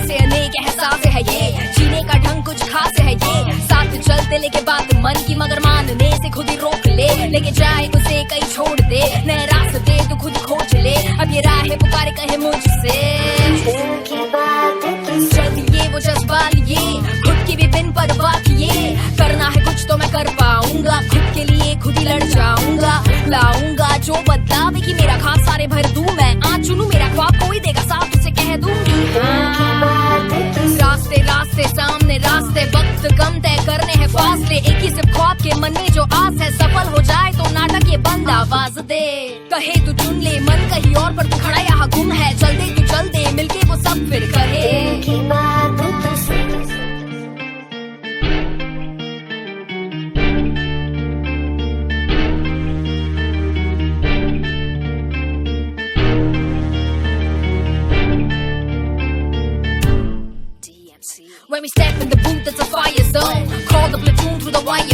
से अनेक एहसास है ये, जीने का ढंग कुछ खास है ये। साथ चलते लेके बात मन की, मगर मानने से खुद ही रोक ले। लेके जाए उसे कहीं छोड़ दे, नए रास्ते तो खुद खोज ले। अब ये राह पुकारे कहे मुझसे, चलिए वो जज्बा लिए, खुद की भी बिन परवाह किए। करना है कुछ तो मैं कर पाऊंगा, खुद के लिए खुद ही लड़ जाऊंगा। लाऊंगा जो बदलाव कि मेरा खास सारे भर दूं मैं। आज चुनूं मेरा ख्वाब, कोई देगा साथ उसे कह दूंगी। रास्ते रास्ते सामने रास्ते, वक्त कम तय करने हैं फासले। एक ही सिर्फ ख्वाब के मन में जो आस है, सफल हो जाए तो नाटक ये बंद आवाज दे। कहे तू चुन ले मन कहीं और, पर तू खड़ा यहाँ गुम है। चल दे तू चल दे, मिलके वो सब फिर कहे। When we step in the booth, it's a fire zone. Call the platoon through the wire